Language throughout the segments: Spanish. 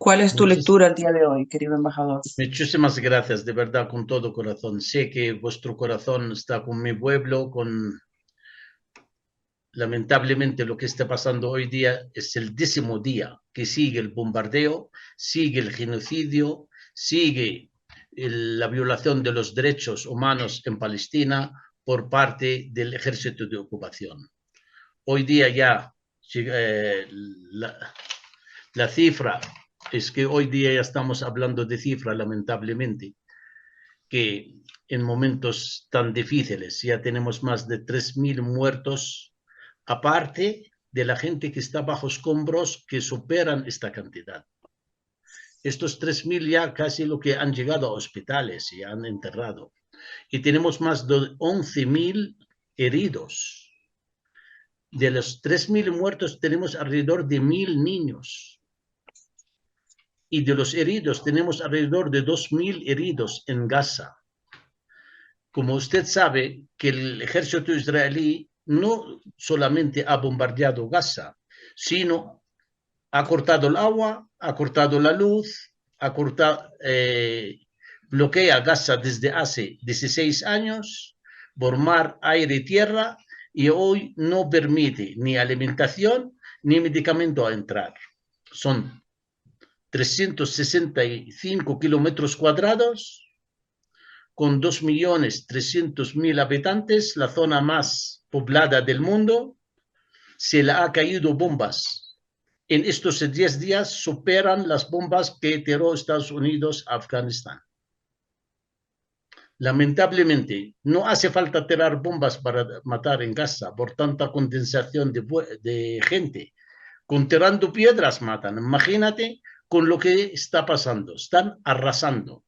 ¿Cuál es tu Muchis- lectura el día de hoy, querido embajador? Muchísimas gracias, de verdad, con todo corazón. Sé que vuestro corazón está con mi pueblo, con lamentablemente lo que está pasando hoy día es el 10º día que sigue el bombardeo, sigue el genocidio, sigue la violación de los derechos humanos en Palestina por parte del ejército de ocupación. Hoy día ya la, la cifra es que hoy día ya estamos hablando de cifra, lamentablemente, que en momentos tan difíciles ya tenemos más de 3.000 muertos, aparte de la gente que está bajo escombros que superan esta cantidad. Estos 3.000 ya casi lo que han llegado a hospitales y han enterrado. Y tenemos más de 11.000 heridos. De los 3.000 muertos tenemos alrededor de 1.000 niños. Y de los heridos tenemos alrededor de 2.000 heridos en Gaza. Como usted sabe que el ejército israelí no solamente ha bombardeado Gaza, sino ha cortado el agua, ha cortado la luz, bloquea Gaza desde hace 16 años por mar, aire y tierra, y hoy no permite ni alimentación ni medicamento a entrar. Son 365 kilómetros cuadrados con 2.300.000 habitantes, la zona más poblada del mundo. Se le ha caído bombas. En estos 10 días superan las bombas que tiró Estados Unidos a Afganistán. Lamentablemente, no hace falta tirar bombas para matar en Gaza por tanta condensación de gente. Con tirando piedras matan. Imagínate con lo que está pasando. Están arrasando.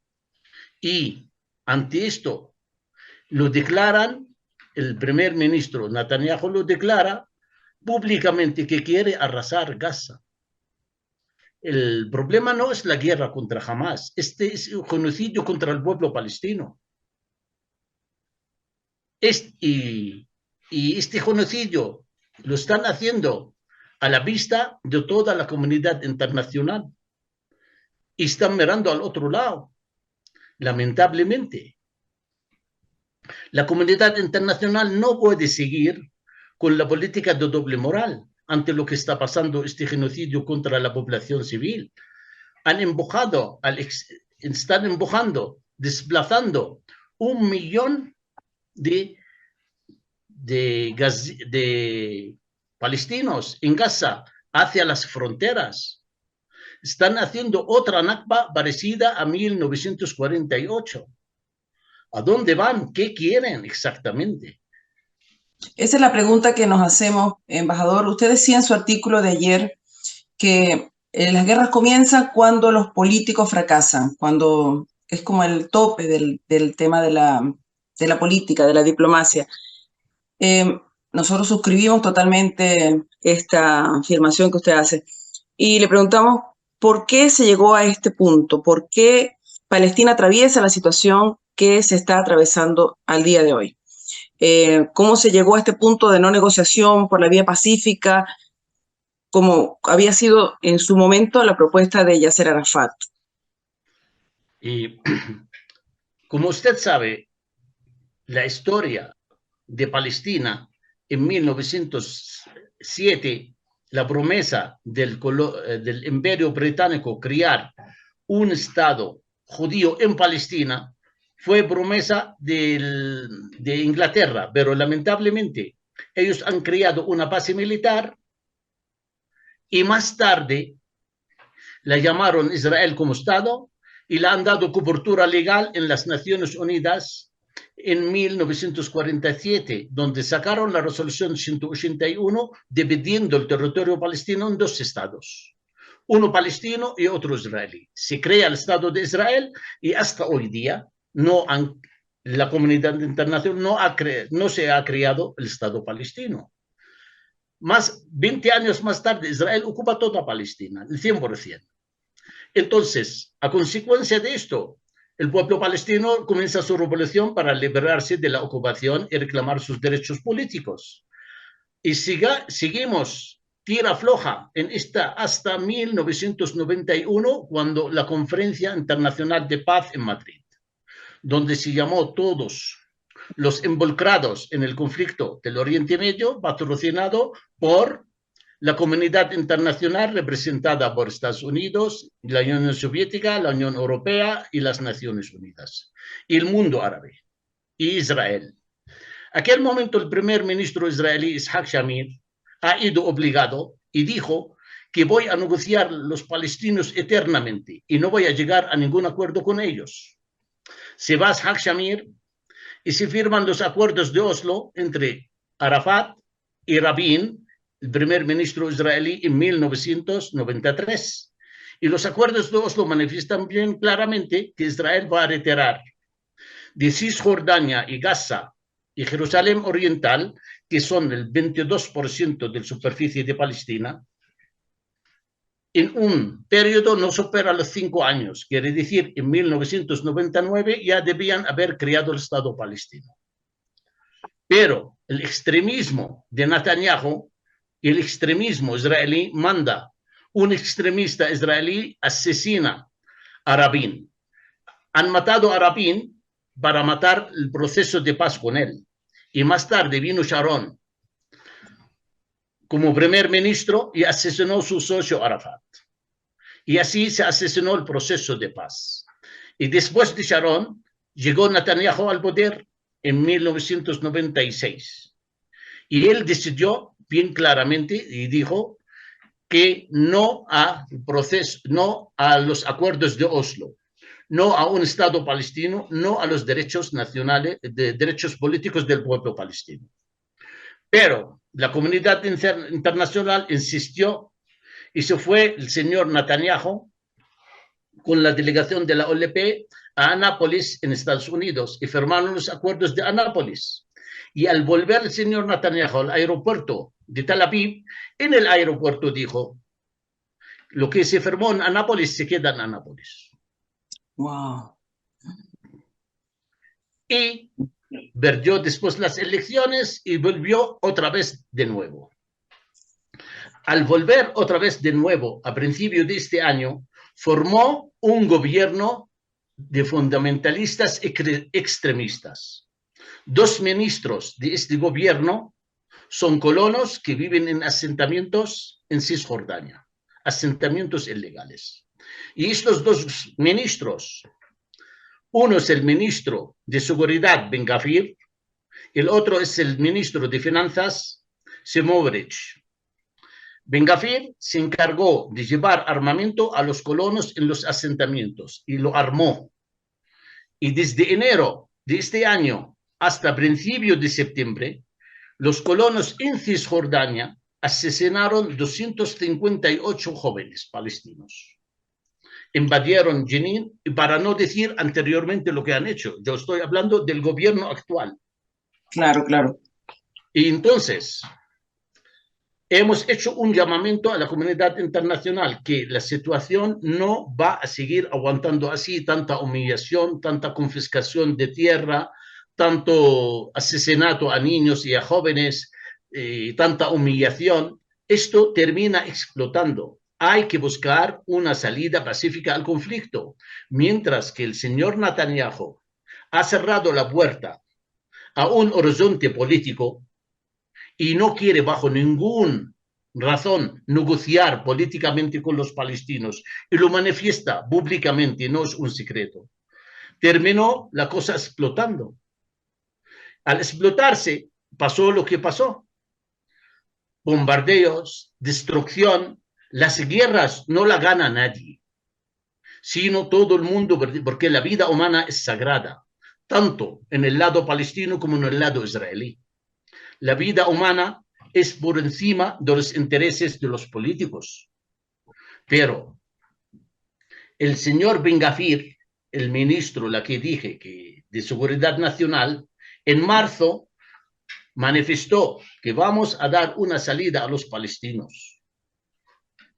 Y ante esto, lo declaran, el primer ministro Netanyahu lo declara públicamente que quiere arrasar Gaza. El problema no es la guerra contra Hamas, este es un genocidio contra el pueblo palestino. Y este genocidio lo están haciendo a la vista de toda la comunidad internacional y están mirando al otro lado, lamentablemente. La comunidad internacional no puede seguir con la política de doble moral ante lo que está pasando este genocidio contra la población civil. Están empujando, desplazando 1 millón de, de palestinos en Gaza hacia las fronteras. Están haciendo otra Nakba parecida a 1948. ¿A dónde van? ¿Qué quieren exactamente? Esa es la pregunta que nos hacemos, embajador. Usted decía en su artículo de ayer que las guerras comienzan cuando los políticos fracasan, cuando es como el tope del tema de la política, de la diplomacia. Eh, Nosotros suscribimos totalmente esta afirmación que usted hace y le preguntamos por qué se llegó a este punto, por qué Palestina atraviesa la situación que se está atravesando al día de hoy. Cómo se llegó a este punto de no negociación por la vía pacífica, como había sido en su momento la propuesta de Yasser Arafat. Y como usted sabe, la historia de Palestina en 1907, la promesa del Imperio Británico crear un Estado judío en Palestina fue promesa de Inglaterra, pero lamentablemente ellos han creado una base militar y más tarde la llamaron Israel como Estado y la han dado cobertura legal en las Naciones Unidas en 1947, donde sacaron la resolución 181 dividiendo el territorio palestino en 2 estados, uno palestino y otro israelí. Se crea el Estado de Israel y hasta hoy día la comunidad internacional no se ha creado el Estado palestino. 20 años más tarde, Israel ocupa toda Palestina, el 100%. Entonces, a consecuencia de esto, el pueblo palestino comienza su revolución para liberarse de la ocupación y reclamar sus derechos políticos. Y seguimos tira floja en esta hasta 1991, cuando la Conferencia Internacional de Paz en Madrid, donde se llamó todos los involucrados en el conflicto del Oriente Medio, patrocinado por la comunidad internacional representada por Estados Unidos, la Unión Soviética, la Unión Europea y las Naciones Unidas, y el mundo árabe, y Israel. Aquel momento el primer ministro israelí, Yitzhak Shamir, ha ido obligado y dijo que voy a negociar los palestinos eternamente y no voy a llegar a ningún acuerdo con ellos. Se va Yitzhak Shamir y se firman los acuerdos de Oslo entre Arafat y Rabin, el primer ministro israelí, en 1993. Y los acuerdos de Oslo manifiestan bien claramente que Israel va a retirar de Cisjordania y Gaza y Jerusalén Oriental, que son el 22% de la superficie de Palestina, en un periodo no supera los 5 años. Quiere decir, en 1999 ya debían haber creado el Estado palestino. Pero el extremismo de Netanyahu y el extremismo israelí manda un extremista israelí asesina a Rabin. Han matado a Rabin para matar el proceso de paz con él. Y más tarde vino Sharon como primer ministro y asesinó a su socio Arafat. Y así se asesinó el proceso de paz. Y después de Sharon llegó Netanyahu al poder en 1996. Y él decidió bien claramente y dijo que no a proceso, no a los acuerdos de Oslo, no a un Estado palestino, no a los derechos nacionales, de derechos políticos del pueblo palestino. Pero la comunidad internacional insistió y se fue el señor Netanyahu con la delegación de la OLP a Anápolis, en Estados Unidos, y firmaron los acuerdos de Anápolis. Y al volver el señor Netanyahu al aeropuerto de Tel Aviv, en el aeropuerto dijo, lo que se firmó en Anápolis se queda en Anápolis. Wow. Y perdió después las elecciones y volvió otra vez de nuevo. Al volver otra vez de nuevo, a principios de este año, formó un gobierno de fundamentalistas extremistas. 2 ministros de este gobierno son colonos que viven en asentamientos en Cisjordania, asentamientos ilegales. Y estos 2 ministros, uno es el ministro de Seguridad, Ben Gvir, el otro es el ministro de Finanzas, Smotrich. Ben Gvir se encargó de llevar armamento a los colonos en los asentamientos y lo armó. Y desde enero de este año hasta principios de septiembre, los colonos en Cisjordania asesinaron 258 jóvenes palestinos. Invadieron Jenin, y para no decir anteriormente lo que han hecho, yo estoy hablando del gobierno actual. Claro, claro. Y entonces, hemos hecho un llamamiento a la comunidad internacional que la situación no va a seguir aguantando así, tanta humillación, tanta confiscación de tierra, tanto asesinato a niños y a jóvenes, tanta humillación. Esto termina explotando. Hay que buscar una salida pacífica al conflicto, mientras que el señor Netanyahu ha cerrado la puerta a un horizonte político y no quiere bajo ninguna razón negociar políticamente con los palestinos, y lo manifiesta públicamente, no es un secreto. Terminó la cosa explotando. Al explotarse, pasó lo que pasó. Bombardeos, destrucción. Las guerras no la gana nadie, sino todo el mundo, porque la vida humana es sagrada, tanto en el lado palestino como en el lado israelí. La vida humana es por encima de los intereses de los políticos. Pero el señor Ben Gvir, el ministro, la que dije, que de Seguridad Nacional, en marzo manifestó que vamos a dar una salida a los palestinos.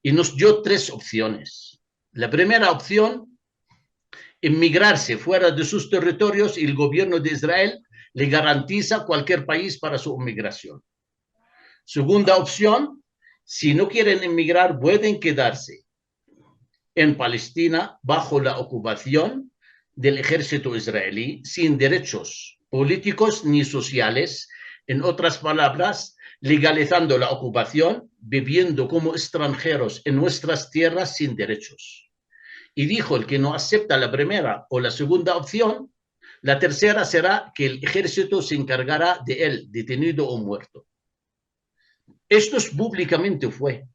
Y nos dio 3 opciones. La primera opción, emigrarse fuera de sus territorios, y el gobierno de Israel le garantiza cualquier país para su migración. Segunda opción, Si no quieren emigrar, pueden quedarse en Palestina bajo la ocupación del ejército israelí, sin derechos políticos ni sociales. En otras palabras, legalizando la ocupación, viviendo como extranjeros en nuestras tierras sin derechos. Y dijo, el que no acepta la primera o la segunda opción, la tercera será que el ejército se encargará de él, detenido o muerto. Esto públicamente fue.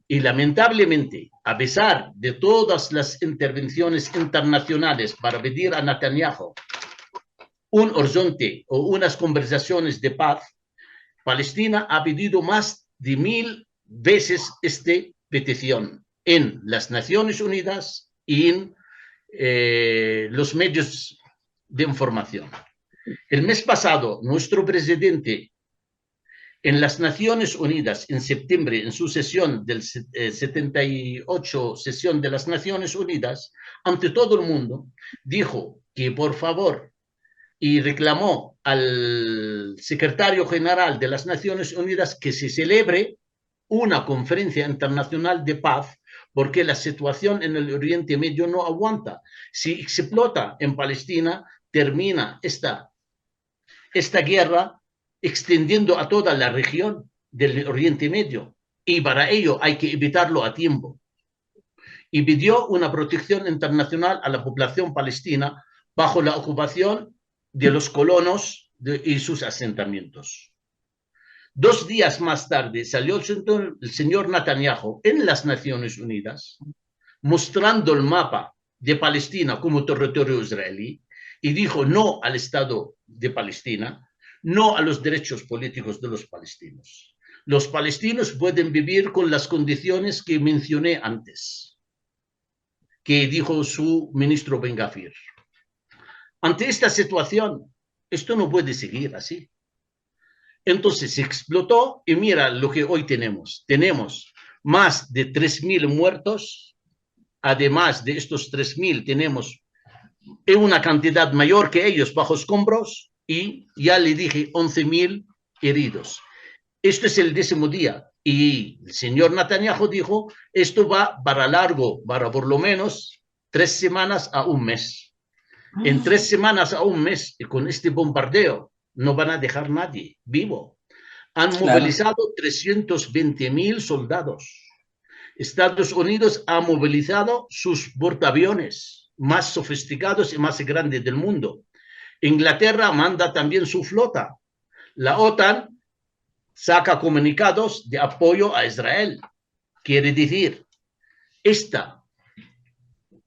Y lamentablemente, a pesar de todas las intervenciones internacionales para pedir a Netanyahu un horizonte o unas conversaciones de paz, Palestina ha pedido más de 1000 veces esta petición en las Naciones Unidas y en los medios de información. El mes pasado, nuestro presidente en las Naciones Unidas, en septiembre, en su sesión del 78 sesión de las Naciones Unidas, ante todo el mundo, dijo que por favor, y reclamó al secretario general de las Naciones Unidas que se celebre una conferencia internacional de paz, porque la situación en el Oriente Medio no aguanta. Si explota en Palestina, termina esta guerra extendiendo a toda la región del Oriente Medio, y para ello hay que evitarlo a tiempo. Y pidió una protección internacional a la población palestina bajo la ocupación de los colonos y sus asentamientos. 2 días más tarde salió el señor Netanyahu en las Naciones Unidas mostrando el mapa de Palestina como territorio israelí y dijo no al Estado de Palestina, no a los derechos políticos de los palestinos. Los palestinos pueden vivir con las condiciones que mencioné antes, que dijo su ministro Ben Gvir. Ante esta situación, esto no puede seguir así. Entonces se explotó y mira lo que hoy tenemos. Tenemos más de 3000 muertos. Además de estos 3000 tenemos una cantidad mayor que ellos bajo escombros y ya le dije 11.000 heridos. Esto es el 10º día y el señor Netanyahu dijo esto va para largo, para por lo menos 3 semanas a un mes. En 3 semanas a un mes con este bombardeo no van a dejar nadie vivo. Han movilizado 320.000 soldados. Estados Unidos ha movilizado sus portaaviones más sofisticados y más grandes del mundo. Inglaterra manda también su flota. La OTAN saca comunicados de apoyo a Israel. Quiere decir, esta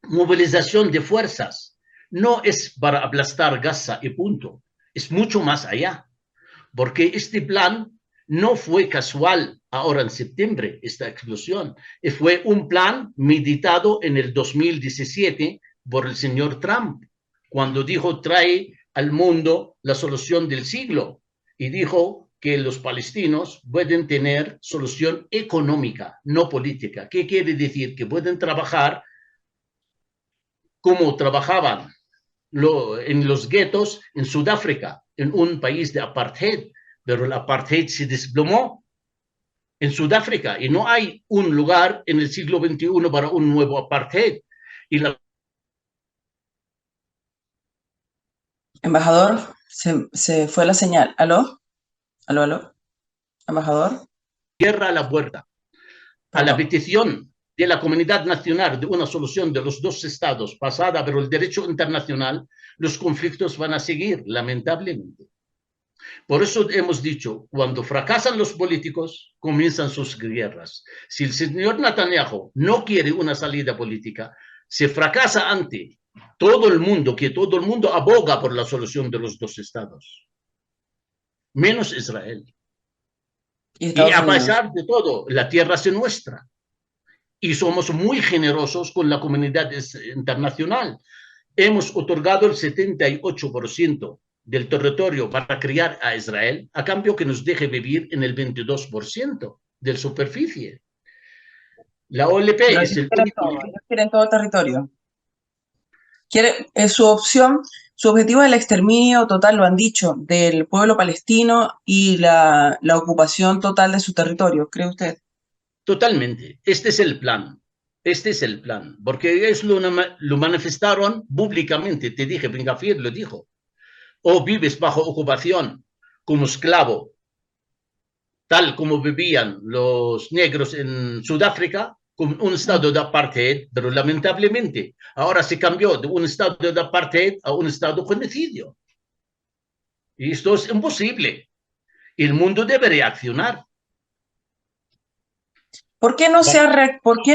movilización de fuerzas no es para aplastar Gaza y punto. Es mucho más allá. Porque este plan no fue casual ahora en septiembre, esta explosión. Fue un plan meditado en el 2017 por el señor Trump, cuando dijo trae al mundo la solución del siglo y dijo que los palestinos pueden tener solución económica, no política. ¿Qué quiere decir? Que pueden trabajar como trabajaban en los guetos en Sudáfrica, en un país de apartheid, pero el apartheid se desplomó en Sudáfrica y no hay un lugar en el siglo XXI para un nuevo apartheid. Y la Embajador, se fue la señal. ¿Aló? ¿Aló, aló? Embajador. cierra la puerta a la petición de la comunidad nacional de una solución de los 2 estados basada por el derecho internacional, los conflictos van a seguir, lamentablemente. Por eso hemos dicho, cuando fracasan los políticos, comienzan sus guerras. Si el señor Netanyahu no quiere una salida política, se fracasa ante todo el mundo, que todo el mundo aboga por la solución de los 2 estados, menos Israel. Y a pesar de todo, la tierra es nuestra. Y somos muy generosos con la comunidad internacional. Hemos otorgado el 78% del territorio para criar a Israel, a cambio que nos deje vivir en el 22% de la superficie. La OLP es el único... Ellos quieren todo el territorio. Su opción, su objetivo es el exterminio total, lo han dicho, del pueblo palestino y la ocupación total de su territorio, ¿cree usted? Totalmente. Este es el plan. Este es el plan. Porque ellos lo manifestaron públicamente. Te dije, Ben Gvir lo dijo. O vives bajo ocupación como esclavo, tal como vivían los negros en Sudáfrica, con un estado de apartheid, pero lamentablemente ahora se cambió de un estado de apartheid a un estado de genocidio. Y esto es imposible. El mundo debe reaccionar. ¿Por qué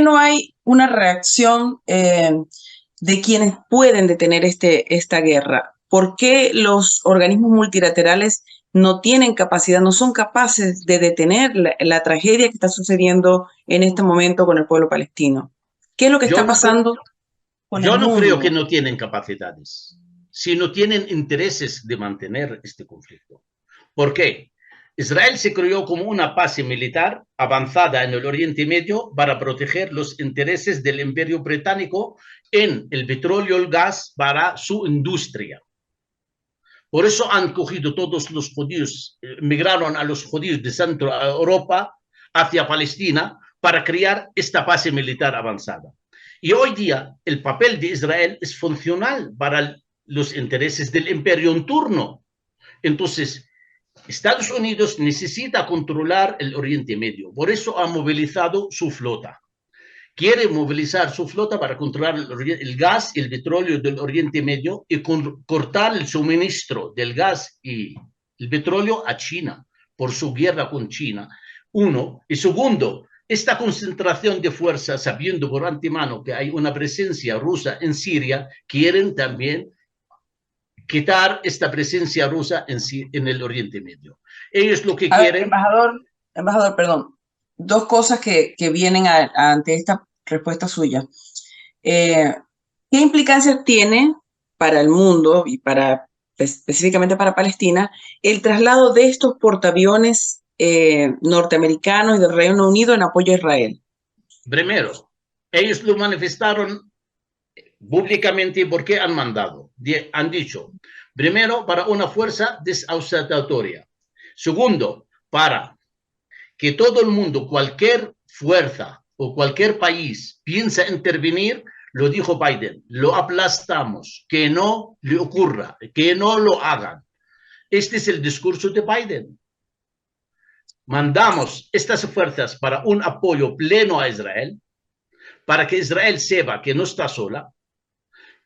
no hay una reacción de quienes pueden detener esta guerra? ¿Por qué los organismos multilaterales no tienen capacidad, no son capaces de detener la tragedia que está sucediendo en este momento con el pueblo palestino? ¿Qué es lo que Yo está no, pasando con el yo no creo que mundo? no tienen capacidades, sino tienen intereses de mantener este conflicto. ¿Por qué? Israel se creó como una base militar avanzada en el Oriente Medio para proteger los intereses del Imperio Británico en el petróleo y el gas para su industria. Por eso han cogido todos los judíos, migraron a los judíos de Centro Europa hacia Palestina para crear esta base militar avanzada. Y hoy día el papel de Israel es funcional para los intereses del imperio en turno. Entonces, Estados Unidos necesita controlar el Oriente Medio, por eso ha movilizado su flota. Quiere movilizar su flota para controlar el gas y el petróleo del Oriente Medio y cortar el suministro del gas y el petróleo a China por su guerra con China. Uno. Y segundo, esta concentración de fuerzas, sabiendo por antemano que hay una presencia rusa en Siria, quieren también quitar esta presencia rusa en el Oriente Medio. Ellos lo que A ver, quieren... embajador, perdón. Dos cosas que vienen ante esta respuesta suya. Eh, ¿Qué implicancias tiene para el mundo y específicamente para Palestina el traslado de estos portaaviones norteamericanos y del Reino Unido en apoyo a Israel? Primero, ellos lo manifestaron públicamente porque han mandado. Han dicho, primero, para una fuerza desausatatoria. Segundo, para que todo el mundo, cualquier fuerza o cualquier país piensa intervenir, lo dijo Biden, lo aplastamos, que no le ocurra, que no lo hagan. Este es el discurso de Biden. Mandamos estas fuerzas para un apoyo pleno a Israel, para que Israel sepa que no está sola,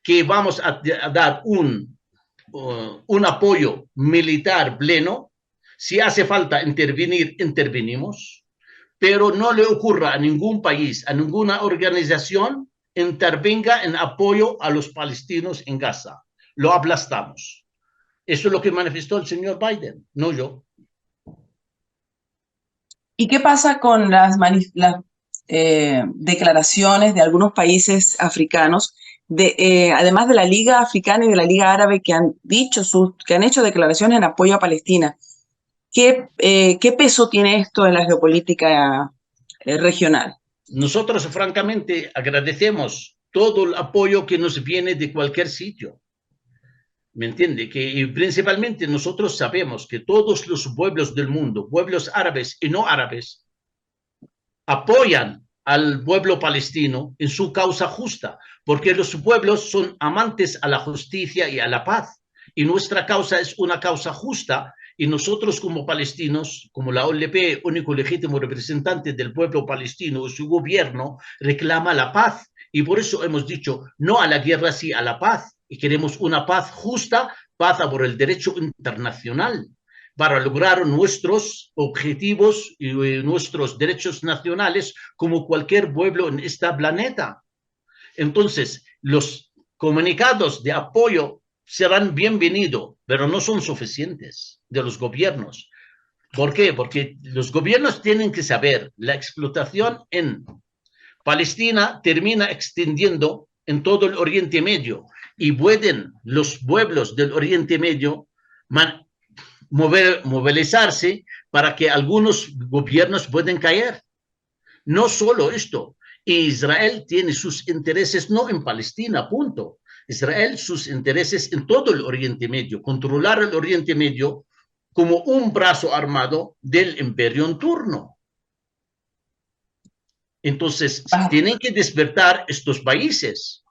que vamos a dar un apoyo militar pleno. Si hace falta intervenir, intervenimos, pero no le ocurra a ningún país, a ninguna organización, intervenga en apoyo a los palestinos en Gaza. Lo aplastamos. Eso es lo que manifestó el señor Biden, no yo. ¿Y qué pasa con las declaraciones de algunos países africanos, además de la Liga Africana y de la Liga Árabe, que han hecho declaraciones en apoyo a Palestina? ¿Qué peso tiene esto en la geopolítica regional? Nosotros, francamente, agradecemos todo el apoyo que nos viene de cualquier sitio. ¿Me entiende? Que principalmente nosotros sabemos que todos los pueblos del mundo, pueblos árabes y no árabes, apoyan al pueblo palestino en su causa justa, porque los pueblos son amantes a la justicia y a la paz. Y nuestra causa es una causa justa, y nosotros como palestinos, como la OLP, único legítimo representante del pueblo palestino y su gobierno, reclama la paz. Y por eso hemos dicho no a la guerra, sí a la paz. Y queremos una paz justa, paz por el derecho internacional, para lograr nuestros objetivos y nuestros derechos nacionales como cualquier pueblo en este planeta. Entonces, los comunicados de apoyo serán bienvenidos, pero no son suficientes de los gobiernos. ¿Por qué? Porque los gobiernos tienen que saber la explotación en Palestina termina extendiendo en todo el Oriente Medio y pueden los pueblos del Oriente Medio movilizarse para que algunos gobiernos puedan caer. No solo esto, Israel tiene sus intereses no en Palestina, punto, Israel sus intereses en todo el Oriente Medio, controlar el Oriente Medio como un brazo armado del imperio en turno. Entonces, tienen que despertar estos países.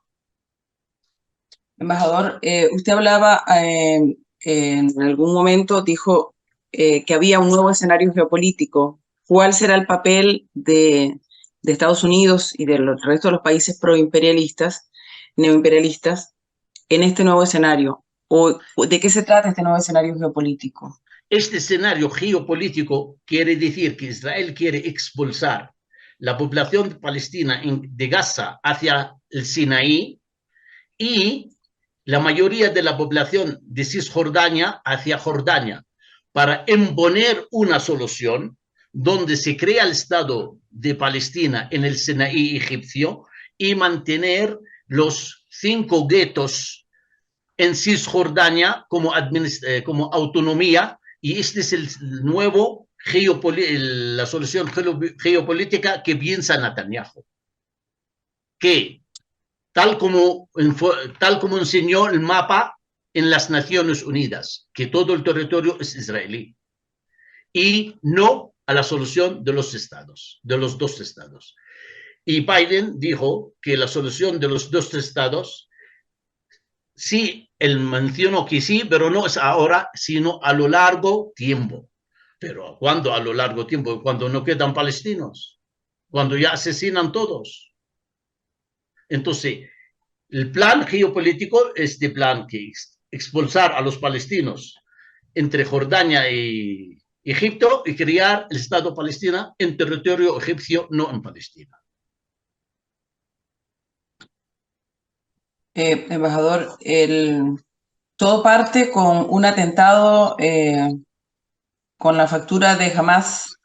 Embajador, usted hablaba en algún momento, dijo que había un nuevo escenario geopolítico. ¿Cuál será el papel de Estados Unidos y del resto de los países proimperialistas, neoimperialistas, en este nuevo escenario? ¿O de qué se trata este nuevo escenario geopolítico? Este escenario geopolítico quiere decir que Israel quiere expulsar la población palestina de Gaza hacia el Sinaí y la mayoría de la población de Cisjordania hacia Jordania, para imponer una solución donde se crea el Estado de Palestina en el Sinaí egipcio y mantener los 5 guetos en Cisjordania como autonomía, y este es el nuevo la solución geopolítica que piensa Netanyahu, que tal como enseñó el mapa en las Naciones Unidas, que todo el territorio es israelí, y no a la solución de los estados, de los 2 estados. Y Biden dijo que la solución de los 2 estados, sí, él mencionó que sí, pero no es ahora, sino a lo largo tiempo. Pero ¿cuándo a lo largo tiempo? Cuando no quedan palestinos, cuando ya asesinan todos. Entonces, el plan geopolítico es de plan que expulsar a los palestinos entre Jordania y Egipto y crear el Estado palestino en territorio egipcio, no en Palestina. Embajador, todo parte con un atentado con la factura de Hamas.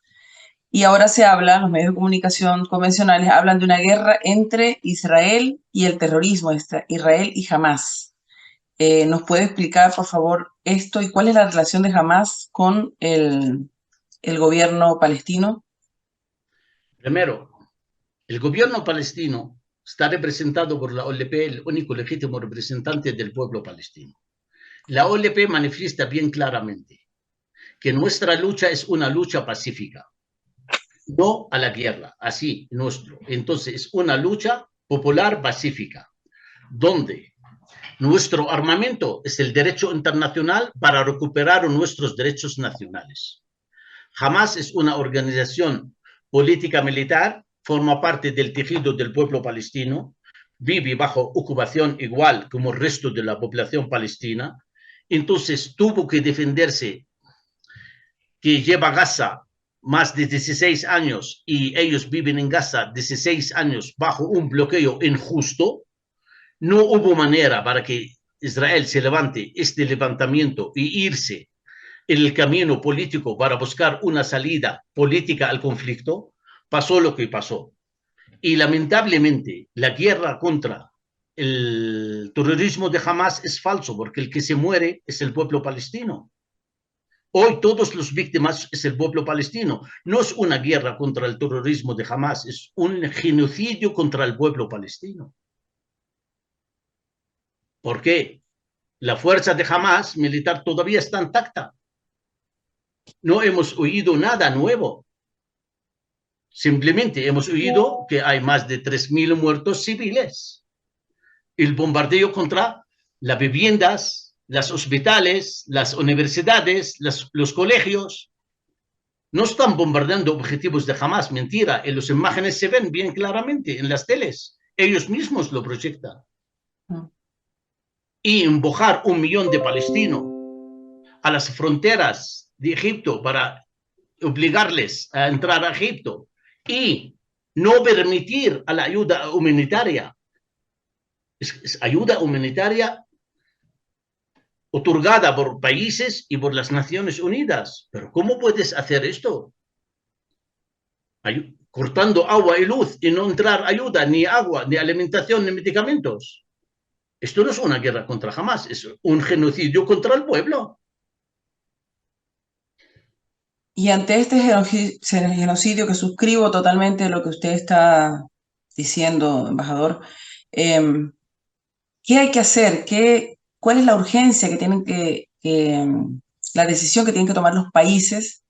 Y ahora se habla, los medios de comunicación convencionales hablan de una guerra entre Israel y el terrorismo, Israel y Hamas. ¿Nos puede explicar, por favor, esto y cuál es la relación de Hamas con el gobierno palestino? Primero, el gobierno palestino está representado por la OLP, el único legítimo representante del pueblo palestino. La OLP manifiesta bien claramente que nuestra lucha es una lucha pacífica, no a la guerra, así nuestro. Entonces, es una lucha popular pacífica, donde nuestro armamento es el derecho internacional para recuperar nuestros derechos nacionales. Hamas es una organización política militar, forma parte del tejido del pueblo palestino, vive bajo ocupación igual como el resto de la población palestina, entonces tuvo que defenderse, que lleva Gaza más de 16 años y ellos viven en Gaza 16 años bajo un bloqueo injusto. No hubo manera para que Israel se levante este levantamiento y irse en el camino político para buscar una salida política al conflicto. Pasó lo que pasó. Y lamentablemente la guerra contra el terrorismo de Hamas es falso, porque el que se muere es el pueblo palestino. Hoy todos los víctimas es el pueblo palestino. No es una guerra contra el terrorismo de Hamas, es un genocidio contra el pueblo palestino. ¿Por qué? La fuerza de Hamas militar todavía está intacta. No hemos oído nada nuevo. Simplemente hemos oído que hay más de 3.000 muertos civiles. El bombardeo contra las viviendas, los hospitales, las universidades, los colegios. No están bombardeando objetivos de Hamas, mentira. En las imágenes se ven bien claramente en las teles. Ellos mismos lo proyectan. Y empujar 1 millón de palestinos a las fronteras de Egipto para obligarles a entrar a Egipto y no permitir a la ayuda humanitaria. Es ayuda humanitaria otorgada por países y por las Naciones Unidas. Pero ¿cómo puedes hacer esto? Cortando agua y luz y no entrar ayuda, ni agua, ni alimentación, ni medicamentos. Esto no es una guerra contra Hamas, es un genocidio contra el pueblo. Y ante este genocidio, que suscribo totalmente lo que usted está diciendo, embajador, ¿Qué hay que hacer? ¿Cuál es la urgencia que la decisión que tienen que tomar los países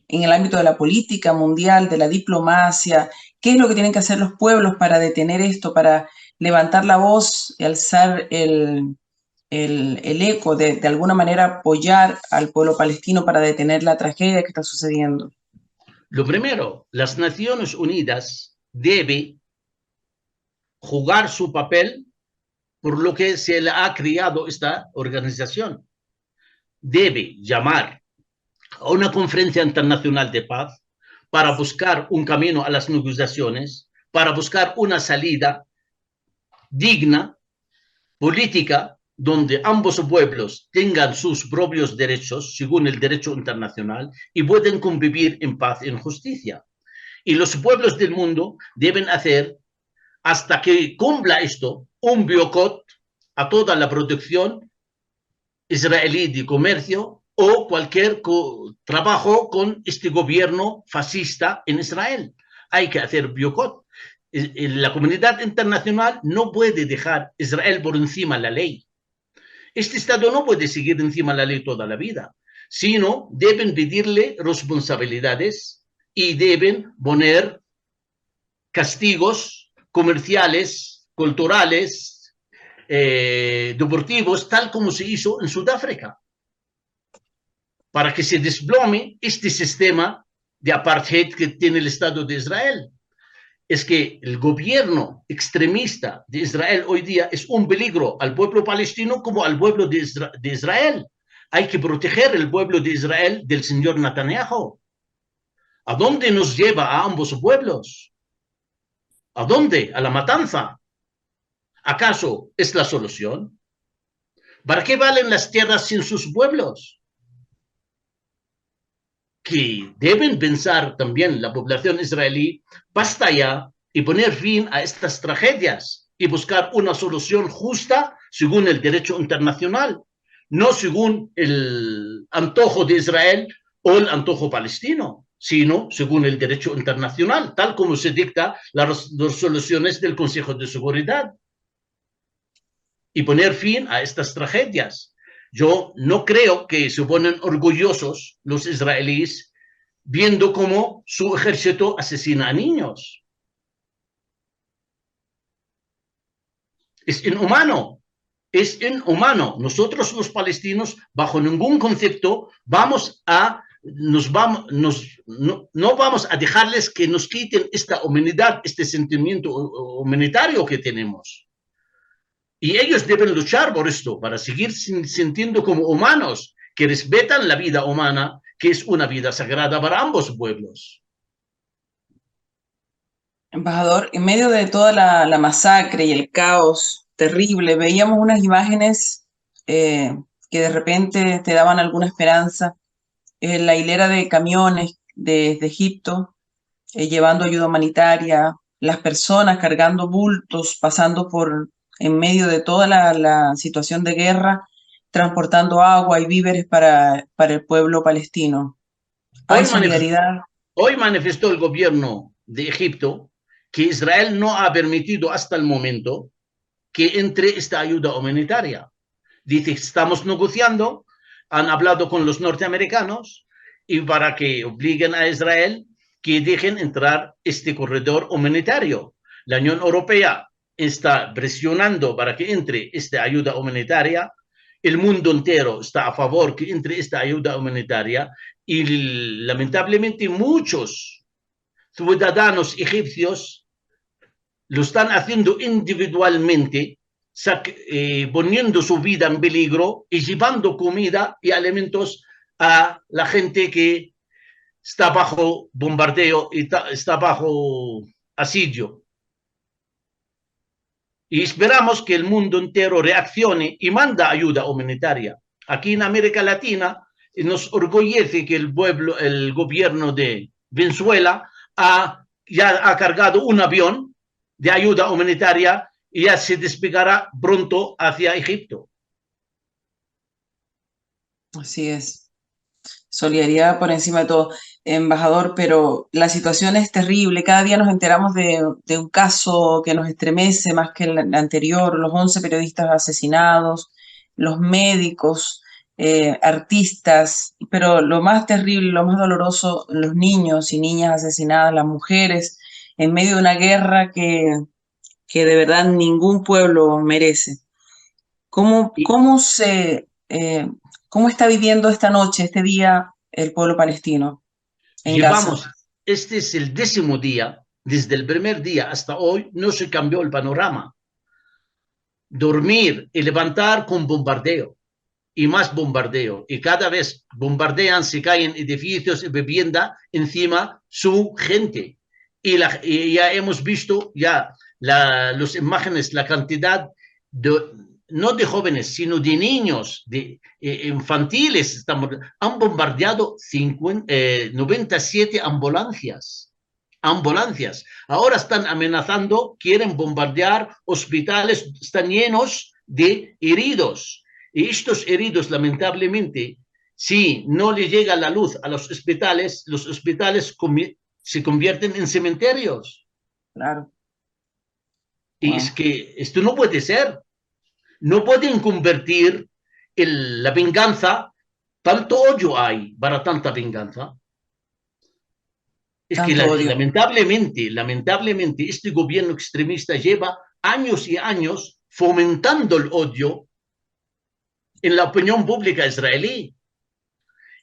en el ámbito de la política mundial, de la diplomacia? ¿Qué es lo que tienen que hacer los pueblos para detener esto, para levantar la voz y alzar el eco, de alguna manera apoyar al pueblo palestino para detener la tragedia que está sucediendo? Lo primero, las Naciones Unidas deben jugar su papel por lo que se le ha creado esta organización. Debe llamar a una conferencia internacional de paz para buscar un camino a las negociaciones, para buscar una salida digna, política, donde ambos pueblos tengan sus propios derechos según el derecho internacional y pueden convivir en paz y en justicia. Y los pueblos del mundo deben hacer, hasta que cumpla esto, un boicot a toda la producción israelí de comercio o cualquier trabajo con este gobierno fascista en Israel. Hay que hacer boicot. La comunidad internacional no puede dejar Israel por encima de la ley. Este Estado no puede seguir encima de la ley toda la vida, sino deben pedirle responsabilidades y deben poner castigos comerciales, culturales, deportivos, tal como se hizo en Sudáfrica, para que se desplome este sistema de apartheid que tiene el Estado de Israel. Es que el gobierno extremista de Israel hoy día es un peligro al pueblo palestino como al pueblo de Israel. Hay que proteger el pueblo de Israel del señor Netanyahu. ¿A dónde nos lleva a ambos pueblos? ¿A dónde? A la matanza. ¿Acaso es la solución? ¿Para qué valen las tierras sin sus pueblos? Que deben pensar también la población israelí, basta ya, y poner fin a estas tragedias y buscar una solución justa según el derecho internacional, no según el antojo de Israel o el antojo palestino, sino según el derecho internacional, tal como se dicta las resoluciones del Consejo de Seguridad. Y poner fin a estas tragedias. Yo no creo que se ponen orgullosos los israelíes viendo cómo su ejército asesina a niños. Es inhumano, es inhumano. Nosotros los palestinos, bajo ningún concepto, no vamos a dejarles que nos quiten esta humanidad, este sentimiento humanitario que tenemos. Y ellos deben luchar por esto, para seguir sintiendo como humanos, que respetan la vida humana, que es una vida sagrada para ambos pueblos. Embajador, en medio de toda la masacre y el caos terrible, veíamos unas imágenes que de repente te daban alguna esperanza. La hilera de camiones desde Egipto llevando ayuda humanitaria, las personas cargando bultos, pasando por en medio de toda la situación de guerra, transportando agua y víveres para el pueblo palestino. Hoy, Hay solidaridad. hoy manifestó el gobierno de Egipto que Israel no ha permitido hasta el momento que entre esta ayuda humanitaria. Dice, estamos negociando, han hablado con los norteamericanos y para que obliguen a Israel que dejen entrar este corredor humanitario. La Unión Europea está presionando para que entre esta ayuda humanitaria. El mundo entero está a favor que entre esta ayuda humanitaria y lamentablemente muchos ciudadanos egipcios lo están haciendo individualmente, poniendo su vida en peligro y llevando comida y alimentos a la gente que está bajo bombardeo y está bajo asedio. Y esperamos que el mundo entero reaccione y manda ayuda humanitaria. Aquí en América Latina nos orgullece que el gobierno de Venezuela ya ha cargado un avión de ayuda humanitaria y ya se despegará pronto hacia Egipto. Así es. Solidaridad por encima de todo, embajador, pero la situación es terrible. Cada día nos enteramos de un caso que nos estremece más que el anterior, los 11 periodistas asesinados, los médicos, artistas, pero lo más terrible, lo más doloroso, los niños y niñas asesinadas, las mujeres, en medio de una guerra que de verdad ningún pueblo merece. ¿Cómo, Y cómo cómo está viviendo esta noche, este día, el pueblo palestino en Gaza? llevamos, este es el 10.º día, desde el primer día hasta hoy, no se cambió el panorama. Dormir y levantar con bombardeo y más bombardeo. Y cada vez bombardean, se caen edificios y vivienda encima su gente. Y ya hemos visto ya las imágenes, la cantidad de, no de jóvenes, sino de niños, de infantiles, han bombardeado 97 ambulancias. Ahora están amenazando, quieren bombardear hospitales, están llenos de heridos. Y estos heridos, lamentablemente, si no le llega la luz a los hospitales se convierten en cementerios. Claro, Y es wow. que esto no puede ser. No pueden convertir la venganza, tanto odio hay para tanta venganza. Es que Tanto odio. lamentablemente, este gobierno extremista lleva años y años fomentando el odio en la opinión pública israelí.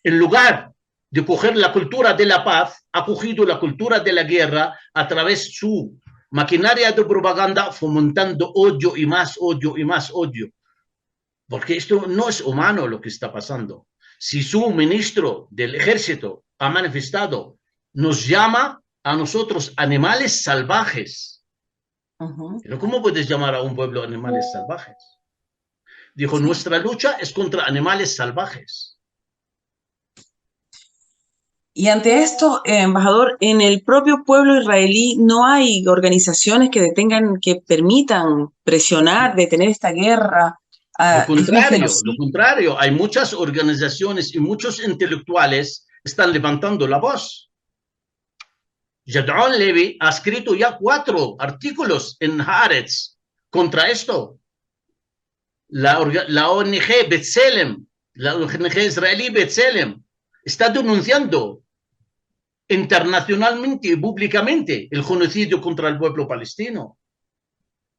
En lugar de coger la cultura de la paz, ha cogido la cultura de la guerra a través de su maquinaria de propaganda, fomentando odio y más odio y más odio. Porque esto no es humano lo que está pasando. Si su ministro del ejército ha manifestado, nos llama a nosotros animales salvajes. Ujú. Pero ¿cómo puedes llamar a un pueblo animales salvajes? Dijo, Sí. nuestra lucha es contra animales salvajes. Y ante esto, embajador, en el propio pueblo israelí no hay organizaciones que detengan, que permitan presionar, detener esta guerra. Ah, es un Lo genocidio. contrario, hay muchas organizaciones y muchos intelectuales están levantando la voz. Jadon Levy ha escrito ya 4 artículos en Haaretz contra esto. La ONG B'Tselem, la ONG israelí B'Tselem, está denunciando internacionalmente y públicamente el genocidio contra el pueblo palestino.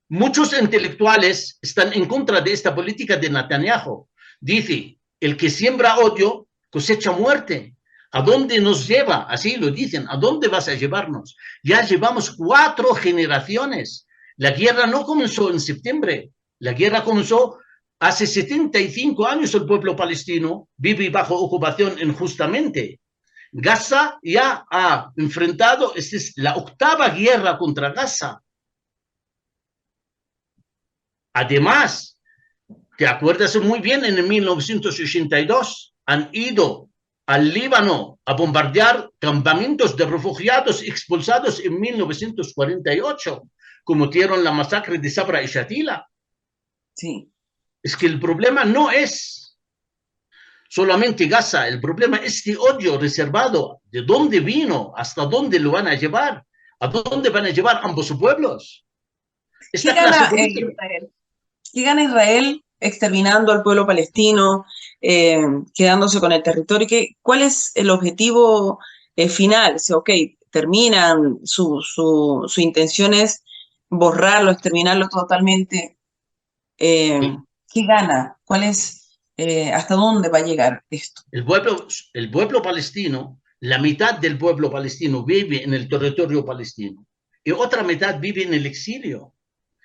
Muchos intelectuales están en contra de esta política de Netanyahu. Dice, el que siembra odio cosecha muerte. ¿A dónde nos lleva? Así lo dicen, ¿a dónde vas a llevarnos? Ya llevamos 4 generaciones. La guerra no comenzó en septiembre, la guerra comenzó hace 75 años. El pueblo palestino vive bajo ocupación injustamente. Gaza ya ha enfrentado, esta es la 8ª guerra contra Gaza. Además, te acuerdas muy bien, en 1982 han ido al Líbano a bombardear campamentos de refugiados expulsados en 1948, cometieron la masacre de Sabra y Shatila. Sí. Es que el problema no es solamente Gaza, el problema es este odio reservado, de dónde vino, hasta dónde lo van a llevar, a dónde van a llevar ambos pueblos. ¿Qué Esta clase gana política. Israel? ¿Qué gana Israel exterminando al pueblo palestino, eh, quedándose con el territorio? ¿Cuál es el objetivo final? Si, ok, terminan, su intención es borrarlo, exterminarlo totalmente. eh, ¿Qué gana? ¿Cuál es, hasta dónde va a llegar esto? El pueblo palestino, la mitad del pueblo palestino vive en el territorio palestino y otra mitad vive en el exilio.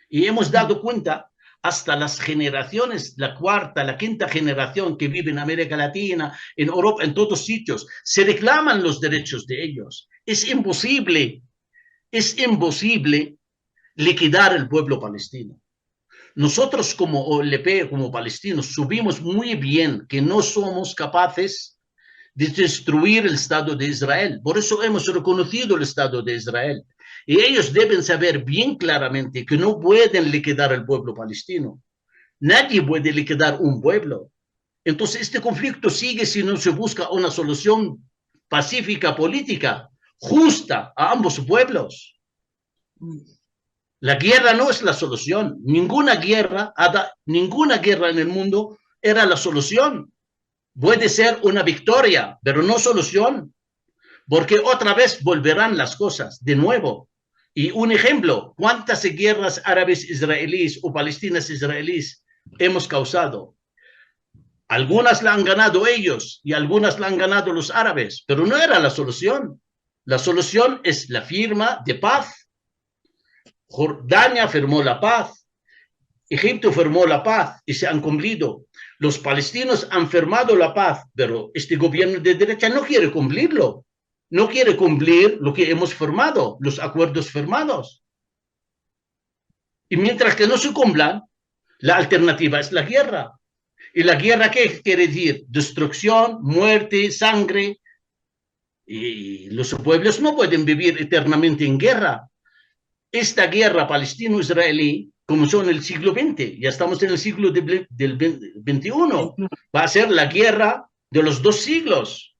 Y hemos dado cuenta hasta las generaciones, la 4ª, la 5ª generación que vive en América Latina, en Europa, en todos sitios, se reclaman los derechos de ellos. Es imposible liquidar el pueblo palestino. Nosotros como OLP, como palestinos, subimos muy bien que no somos capaces de destruir el Estado de Israel. Por eso hemos reconocido el Estado de Israel. Y ellos deben saber bien claramente que no pueden liquidar al pueblo palestino. Nadie puede liquidar un pueblo. Entonces, este conflicto sigue si no se busca una solución pacífica, política, justa a ambos pueblos. La guerra no es la solución. Ninguna guerra en el mundo era la solución. Puede ser una victoria, pero no solución, porque otra vez volverán las cosas de nuevo. Y un ejemplo, ¿cuántas guerras árabes israelíes o palestinas israelíes hemos causado? Algunas la han ganado ellos y algunas la han ganado los árabes, pero no era la solución. La solución es la firma de paz. Jordania firmó la paz, Egipto firmó la paz y se han cumplido. Los palestinos han firmado la paz, pero este gobierno de derecha no quiere cumplirlo. No quiere cumplir lo que hemos firmado, los acuerdos firmados. Y mientras que no se cumplan, la alternativa es la guerra. ¿Y la guerra qué quiere decir? Destrucción, muerte, sangre. Y los pueblos no pueden vivir eternamente en guerra. Esta guerra palestino-israelí comenzó en el siglo XX, ya estamos en el siglo del XXI. Va a ser la guerra de los 2 siglos.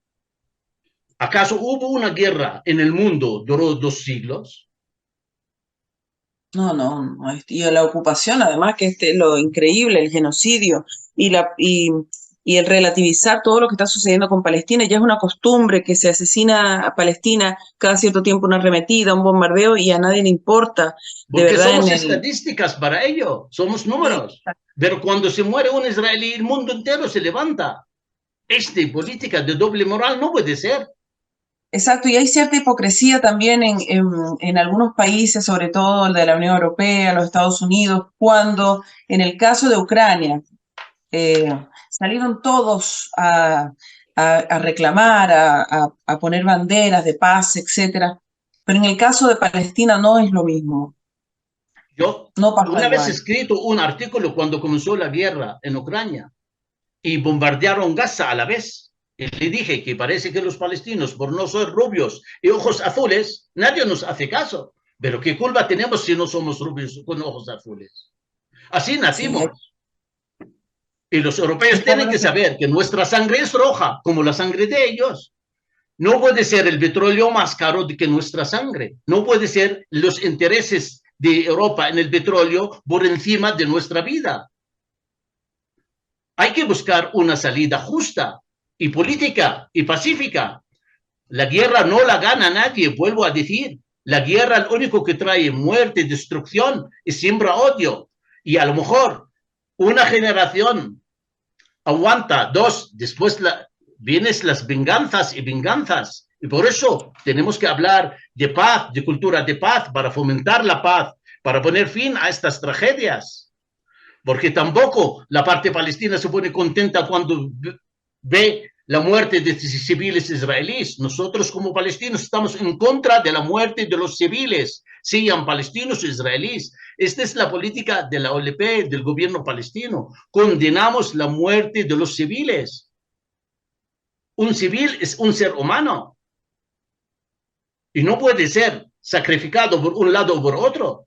¿Acaso hubo una guerra en el mundo duró 2 siglos? No, no, no. Y la ocupación, además, que lo increíble, el genocidio y el relativizar todo lo que está sucediendo con Palestina, ya es una costumbre que se asesina a Palestina cada cierto tiempo, una arremetida, un bombardeo, y a nadie le importa, de Porque verdad, somos estadísticas para ello, somos números. Pero cuando se muere un israelí, el mundo entero se levanta. Esta política de doble moral no puede ser. Exacto, y hay cierta hipocresía también en algunos países, sobre todo el de la Unión Europea, los Estados Unidos, cuando en el caso de Ucrania salieron todos a reclamar, a poner banderas de paz, etcétera. Pero en el caso de Palestina no es lo mismo. Yo No pasó una vez he igual. escrito un artículo cuando comenzó la guerra en Ucrania y bombardearon Gaza a la vez. Y le dije que parece que los palestinos, por no ser rubios y ojos azules, nadie nos hace caso. Pero ¿qué culpa tenemos si no somos rubios con ojos azules? Así Sí, nacimos. Y los europeos está tienen bueno que que saber que nuestra sangre es roja, como la sangre de ellos. No puede ser el petróleo más caro que nuestra sangre. No puede ser los intereses de Europa en el petróleo por encima de nuestra vida. Hay que buscar una salida justa y política y pacífica. La guerra no la gana nadie, vuelvo a decir. La guerra lo único que trae muerte, destrucción y siembra odio. Y a lo mejor una generación aguanta, 2, después vienen las venganzas y venganzas. Y por eso tenemos que hablar de paz, de cultura de paz, para fomentar la paz, para poner fin a estas tragedias. Porque tampoco la parte palestina se pone contenta cuando ve la muerte de civiles israelíes. Nosotros como palestinos estamos en contra de la muerte de los civiles, sean palestinos o israelíes. Esta es la política de la OLP, del gobierno palestino. Condenamos la muerte de los civiles. Un civil es un ser humano y no puede ser sacrificado por un lado o por otro.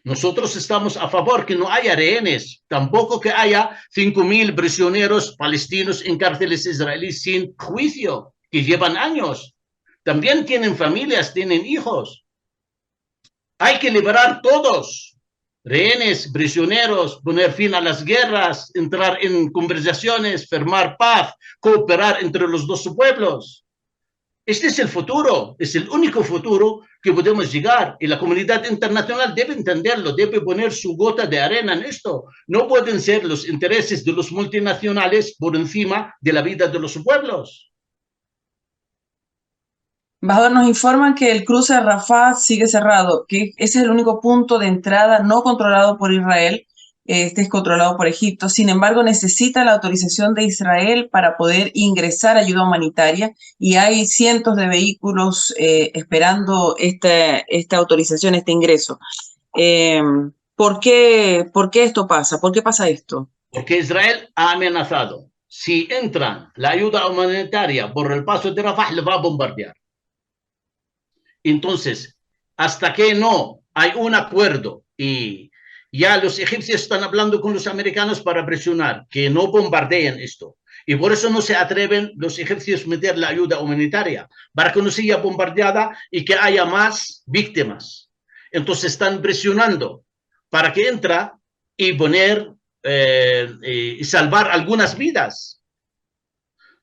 Nosotros estamos a favor que no haya rehenes, tampoco que haya 5.000 prisioneros palestinos en cárceles israelíes sin juicio, que llevan años. También tienen familias, tienen hijos. Hay que liberar todos, rehenes, prisioneros, poner fin a las guerras, entrar en conversaciones, firmar paz, cooperar entre los 2 pueblos. Este es el futuro, es el único futuro que podemos llegar y la comunidad internacional debe entenderlo, debe poner su gota de arena en esto. No pueden ser los intereses de los multinacionales por encima de la vida de los pueblos. Embajador, nos informan que el cruce de Rafah sigue cerrado, que ese es el único punto de entrada no controlado por Israel, este es controlado por Egipto. Sin embargo, necesita la autorización de Israel para poder ingresar ayuda humanitaria y hay cientos de vehículos esperando esta autorización, este ingreso. Eh, ¿Por qué esto pasa? ¿Por qué pasa esto? Porque Israel ha amenazado. Si entra la ayuda humanitaria por el paso de Rafah, le va a bombardear. Entonces, hasta que no hay un acuerdo y ya los egipcios están hablando con los americanos para presionar que no bombardeen esto. Y por eso no se atreven los ejércitos a meter la ayuda humanitaria, para que no siga bombardeada y que haya más víctimas. Entonces están presionando para que entre y poner y salvar algunas vidas.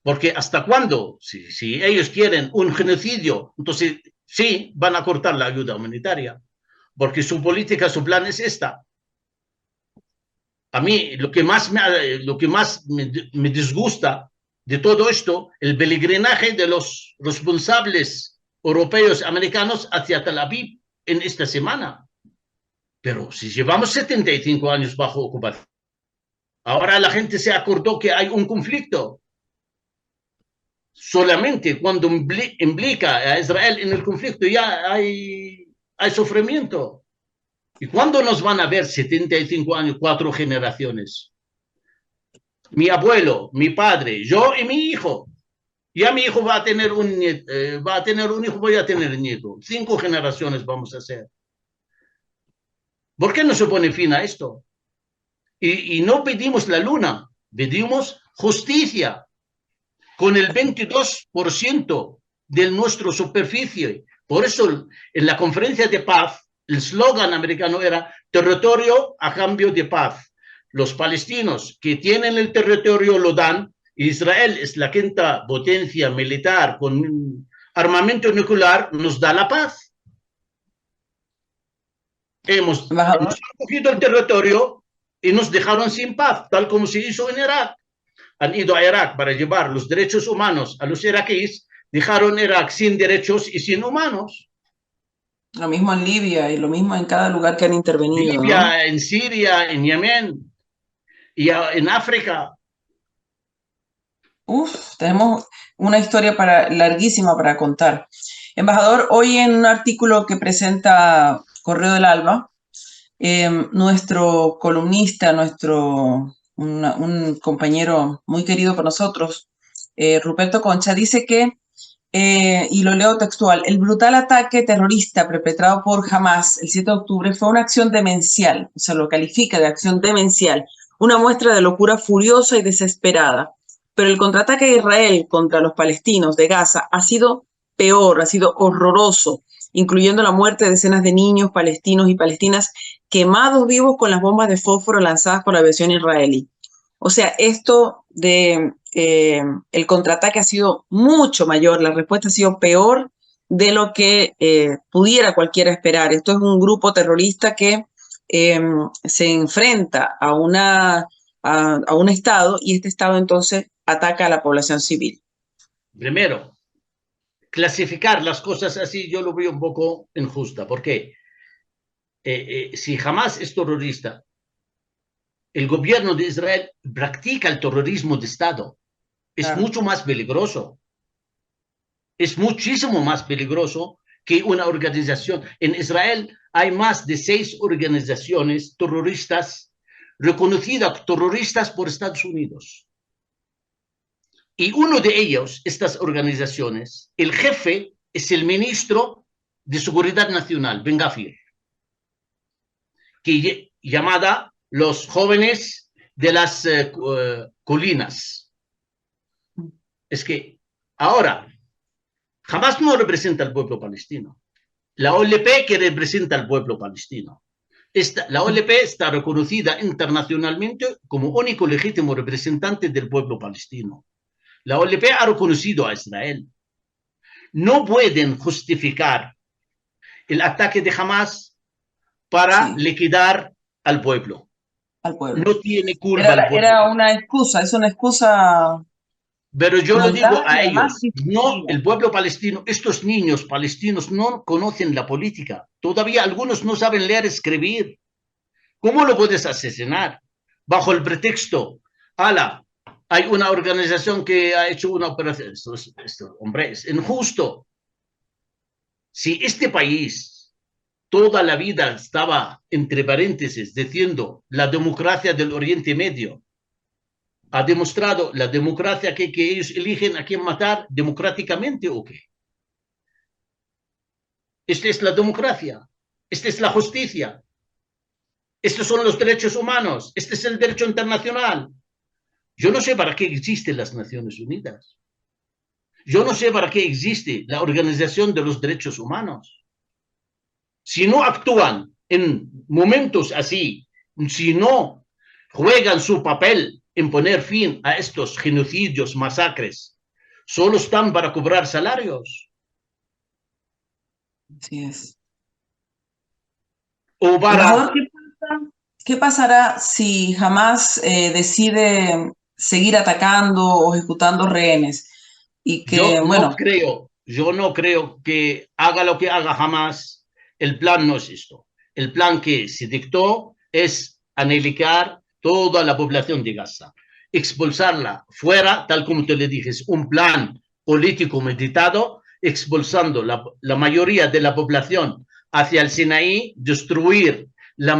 Porque ¿hasta cuándo? Si ellos quieren un genocidio, entonces sí, van a cortar la ayuda humanitaria. Porque su política, su plan es esta. A mí lo que más me disgusta de todo esto, el peregrinaje de los responsables europeos americanos hacia Tel Aviv en esta semana. Pero si llevamos 75 años bajo ocupación, ahora la gente se acordó que hay un conflicto. Solamente cuando implica a Israel en el conflicto ya hay sufrimiento. ¿Y cuándo nos van a ver 75 años, 4 generaciones? Mi abuelo, mi padre, yo y mi hijo. Ya mi hijo va a tener un hijo, voy a tener nieto. 5 generaciones vamos a hacer. ¿Por qué no se pone fin a esto? Y no pedimos la luna, pedimos justicia con el 22% de nuestra superficie. Por eso en la conferencia de paz, el eslogan americano era territorio a cambio de paz. Los palestinos que tienen el territorio lo dan. Israel es la quinta potencia militar con armamento nuclear, nos da la paz. Hemos cogido el territorio y nos dejaron sin paz, tal como se hizo en Irak. Han ido a Irak para llevar los derechos humanos a los iraquíes, dejaron Irak sin derechos y sin humanos. Lo mismo en Libia y lo mismo en cada lugar que han intervenido. En Libia, ¿no? En Siria, en Yemen y en África. Tenemos una historia larguísima para contar. Embajador, hoy en un artículo que presenta Correo del Alba, nuestro columnista, un compañero muy querido por nosotros, Ruperto Concha, dice que, y lo leo textual, el brutal ataque terrorista perpetrado por Hamas el 7 de octubre fue una acción demencial, o sea, lo califica de acción demencial, una muestra de locura furiosa y desesperada. Pero el contraataque de Israel contra los palestinos de Gaza ha sido peor, ha sido horroroso, incluyendo la muerte de decenas de niños palestinos y palestinas quemados vivos con las bombas de fósforo lanzadas por la aviación israelí. O sea, esto de el contraataque ha sido mucho mayor, la respuesta ha sido peor de lo que pudiera cualquiera esperar. Esto es un grupo terrorista que se enfrenta a un Estado y este Estado entonces ataca a la población civil. Primero, clasificar las cosas así yo lo veo un poco injusta. ¿Por qué? Si Hamas es terrorista, el gobierno de Israel practica el terrorismo de Estado. Es claro. Mucho más peligroso. Es muchísimo más peligroso que una organización. En Israel hay más de 6 organizaciones terroristas reconocidas terroristas por Estados Unidos. Y uno de ellos, estas organizaciones, el jefe es el ministro de Seguridad Nacional, Ben Gvir, que llamada los jóvenes de las colinas. Es que ahora, Hamas no representa al pueblo palestino. La OLP que representa al pueblo palestino. La OLP está reconocida internacionalmente como único legítimo representante del pueblo palestino. La OLP ha reconocido a Israel. No pueden justificar el ataque de Hamas para liquidar al pueblo. No tiene culpa al pueblo. Era una excusa, es una excusa. Pero yo lo digo a ellos, no, el pueblo palestino, estos niños palestinos no conocen la política. Todavía algunos no saben leer, escribir. ¿Cómo lo puedes asesinar? Bajo el pretexto, hay una organización que ha hecho una operación. Esto, hombre, es injusto. Si este país toda la vida estaba, entre paréntesis, diciendo la democracia del Oriente Medio, ha demostrado la democracia que ellos eligen a quién matar democráticamente o qué. Esta es la democracia, esta es la justicia, estos son los derechos humanos, este es el derecho internacional. Yo no sé para qué existen las Naciones Unidas. Yo no sé para qué existe la Organización de los Derechos Humanos. Si no actúan en momentos así, si no juegan su papel en poner fin a estos genocidios, masacres, solo están para cobrar salarios. Así es. O Embajador, para... ¿qué pasará si Hamas decide seguir atacando o ejecutando rehenes? Y que, bueno, Yo no creo que haga lo que haga jamás. El plan no es esto. El plan que se dictó es aniquilar toda la población de Gaza, expulsarla fuera, tal como te le dije, es un plan político meditado, expulsando la mayoría de la población hacia el Sinaí, destruir lo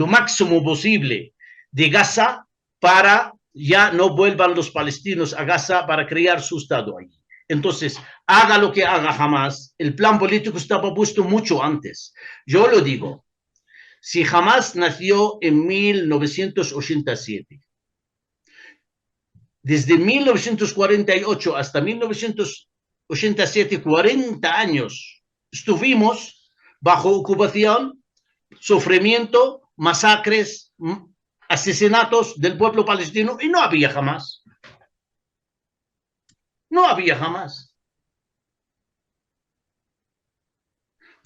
máximo posible de Gaza para ya no vuelvan los palestinos a Gaza para crear su Estado allí. Entonces, haga lo que haga Hamas, el plan político estaba puesto mucho antes. Yo lo digo, si Hamas nació en 1987, desde 1948 hasta 1987, 40 años, estuvimos bajo ocupación, sufrimiento, masacres, asesinatos del pueblo palestino y no había jamás. No había jamás.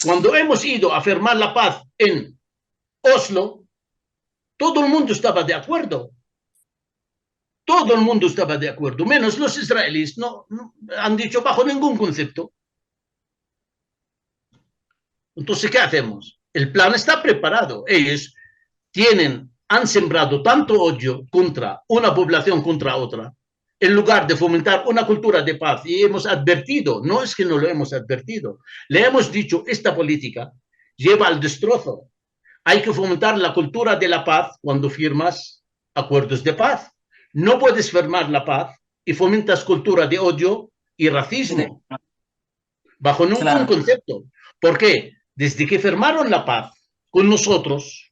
Cuando hemos ido a firmar la paz en Oslo, todo el mundo estaba de acuerdo. Todo el mundo estaba de acuerdo, menos los israelíes. No han dicho bajo ningún concepto. Entonces, ¿qué hacemos? El plan está preparado. Ellos han sembrado tanto odio contra una población contra otra, en lugar de fomentar una cultura de paz. Y hemos advertido, no es que no lo hemos advertido, le hemos dicho, esta política lleva al destrozo. Hay que fomentar la cultura de la paz cuando firmas acuerdos de paz. No puedes firmar la paz y fomentas cultura de odio y racismo, bajo ningún claro. concepto. ¿Por qué? Desde que firmaron la paz con nosotros,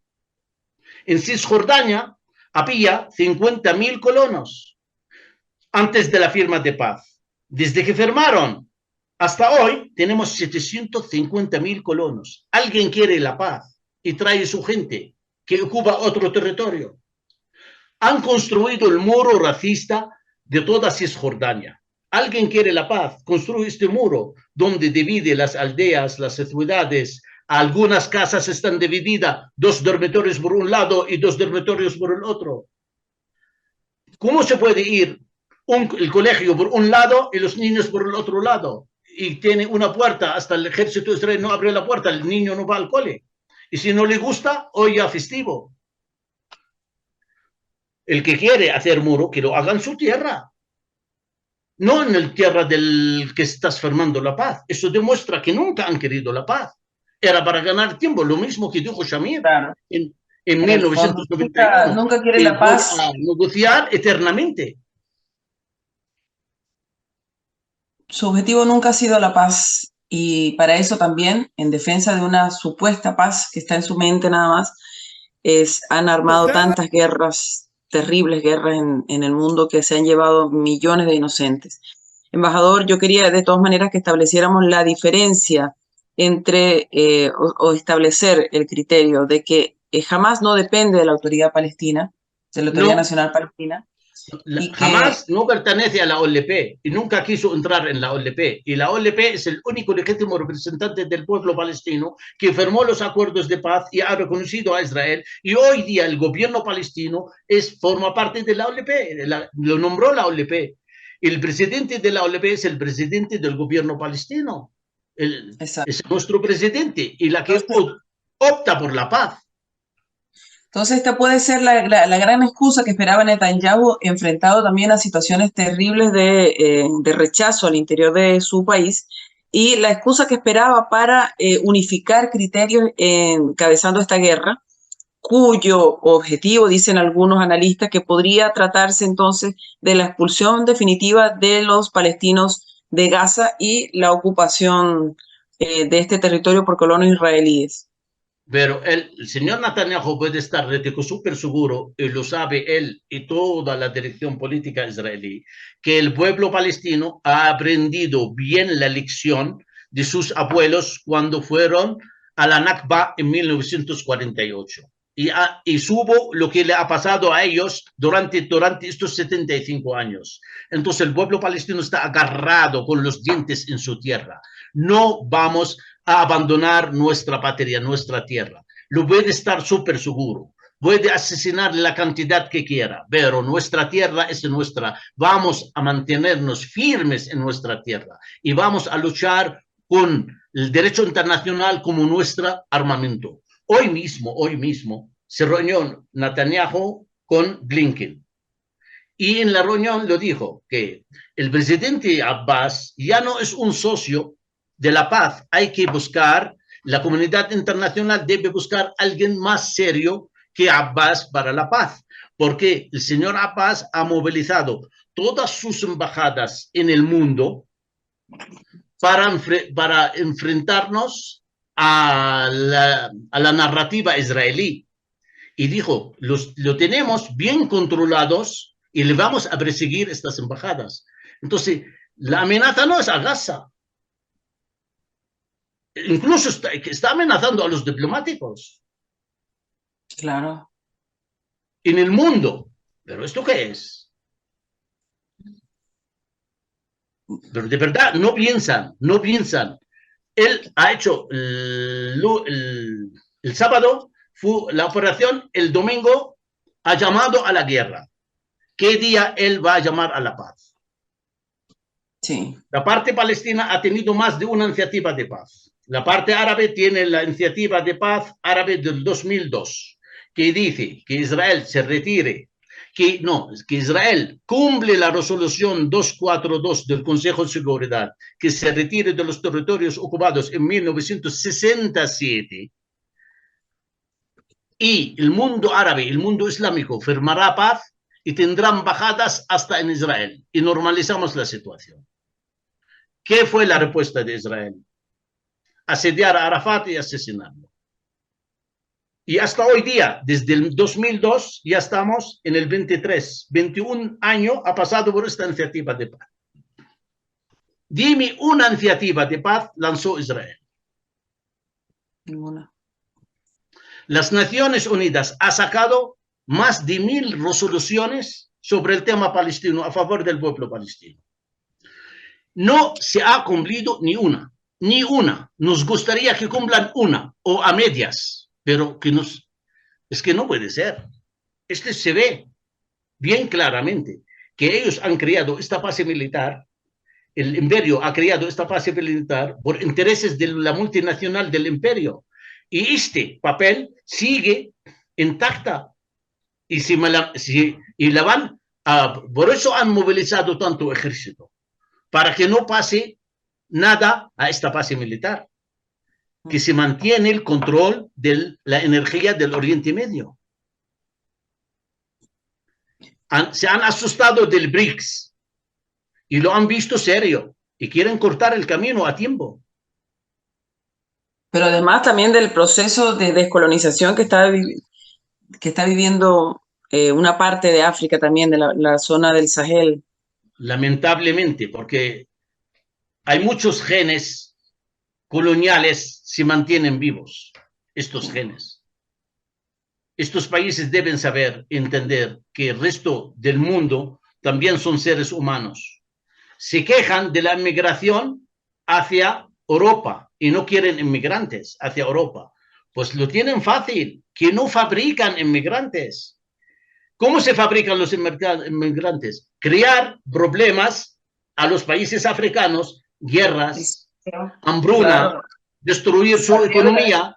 en Cisjordania había 50.000 colonos antes de la firma de paz. Desde que firmaron hasta hoy tenemos 750.000 colonos. Alguien quiere la paz y trae su gente que ocupa otro territorio. Han construido el muro racista de toda Cisjordania. Alguien quiere la paz, construye este muro donde divide las aldeas, las ciudades. Algunas casas están divididas, 2 dormitorios por un lado y 2 dormitorios por el otro. ¿Cómo se puede ir el colegio por un lado y los niños por el otro lado? Y tiene una puerta, hasta el ejército de Israel no abre la puerta, el niño no va al cole. Y si no le gusta, hoy ya festivo. El que quiere hacer muro, que lo haga en su tierra. No en la tierra del que estás firmando la paz. Eso demuestra que nunca han querido la paz. Era para ganar tiempo, lo mismo que dijo Shamir Claro. en En el fondo, 1991. nunca quiere Que la voy paz. a negociar eternamente. Su objetivo nunca ha sido la paz y para eso también, en defensa de una supuesta paz que está en su mente nada más, han armado tantas guerras, terribles guerras en el mundo que se han llevado millones de inocentes. Embajador, yo quería de todas maneras que estableciéramos la diferencia entre, o establecer el criterio de que jamás no depende de la autoridad palestina, de la Autoridad No, Nacional Palestina, y que jamás no pertenece a la OLP y nunca quiso entrar en la OLP. Y la OLP es el único legítimo representante del pueblo palestino que firmó los acuerdos de paz y ha reconocido a Israel. Y hoy día el gobierno palestino forma parte de la OLP, lo nombró la OLP. El presidente de la OLP es el presidente del gobierno palestino. Es nuestro presidente y la que opta por la paz. Entonces, esta puede ser la gran excusa que esperaba Netanyahu, enfrentado también a situaciones terribles de rechazo al interior de su país, y la excusa que esperaba para unificar criterios encabezando esta guerra, cuyo objetivo, dicen algunos analistas, que podría tratarse entonces de la expulsión definitiva de los palestinos de Gaza y la ocupación de este territorio por colonos israelíes. Pero el señor Netanyahu puede estar súper seguro, y lo sabe él y toda la dirección política israelí, que el pueblo palestino ha aprendido bien la lección de sus abuelos cuando fueron a la Nakba en 1948. Y supo lo que le ha pasado a ellos durante estos 75 años. Entonces el pueblo palestino está agarrado con los dientes en su tierra. No vamos a abandonar nuestra patria, nuestra tierra. Lo puede estar súper seguro. Puede asesinar la cantidad que quiera, pero nuestra tierra es nuestra. Vamos a mantenernos firmes en nuestra tierra y vamos a luchar con el derecho internacional como nuestro armamento. Hoy mismo, se reunió Netanyahu con Blinken. Y en la reunión lo dijo que el presidente Abbas ya no es un socio de la paz. Hay que buscar, la comunidad internacional debe buscar a alguien más serio que Abbas para la paz. Porque el señor Abbas ha movilizado todas sus embajadas en el mundo para enfrentarnos a la narrativa israelí. Y dijo, lo tenemos bien controlados y le vamos a perseguir estas embajadas. Entonces, la amenaza no es a Gaza. Incluso está amenazando a los diplomáticos. Claro. En el mundo. ¿Pero esto qué es? Pero de verdad, no piensan. Él ha hecho el sábado, fue la operación, el domingo ha llamado a la guerra. ¿Qué día él va a llamar a la paz? Sí. La parte palestina ha tenido más de una iniciativa de paz. La parte árabe tiene la iniciativa de paz árabe del 2002, que dice que Israel se retire, que Israel cumple la resolución 242 del Consejo de Seguridad, que se retire de los territorios ocupados en 1967, y el mundo árabe, el mundo islámico firmará paz y tendrán bajadas hasta en Israel y normalizamos la situación. ¿Qué fue la respuesta de Israel? Asediar a Arafat y asesinarlo. Y hasta hoy día, desde el 2002, ya estamos en el 23. 21 años ha pasado por esta iniciativa de paz. Dime una iniciativa de paz lanzó Israel. Ninguna. Las Naciones Unidas ha sacado más de 1000 resoluciones sobre el tema palestino a favor del pueblo palestino. No se ha cumplido ni una. Nos gustaría que cumplan una o a medias, pero es que no puede ser. Se ve bien claramente que ellos han creado esta base militar, el imperio ha creado esta base militar por intereses de la multinacional del imperio. Y este papel sigue intacta y la van por eso han movilizado tanto ejército, para que no pase nada a esta base militar, que se mantiene el control de la energía del Oriente Medio. Se han asustado del BRICS y lo han visto serio y quieren cortar el camino a tiempo. Pero además también del proceso de descolonización que está viviendo una parte de África también, de la zona del Sahel. Lamentablemente, porque hay muchos genes coloniales se mantienen vivos, estos genes. Estos países deben saber, entender que el resto del mundo también son seres humanos. Se quejan de la inmigración hacia Europa y no quieren inmigrantes hacia Europa. Pues lo tienen fácil, que no fabrican inmigrantes. ¿Cómo se fabrican los inmigrantes? Crear problemas a los países africanos, guerras, hambruna, claro, destruir su economía.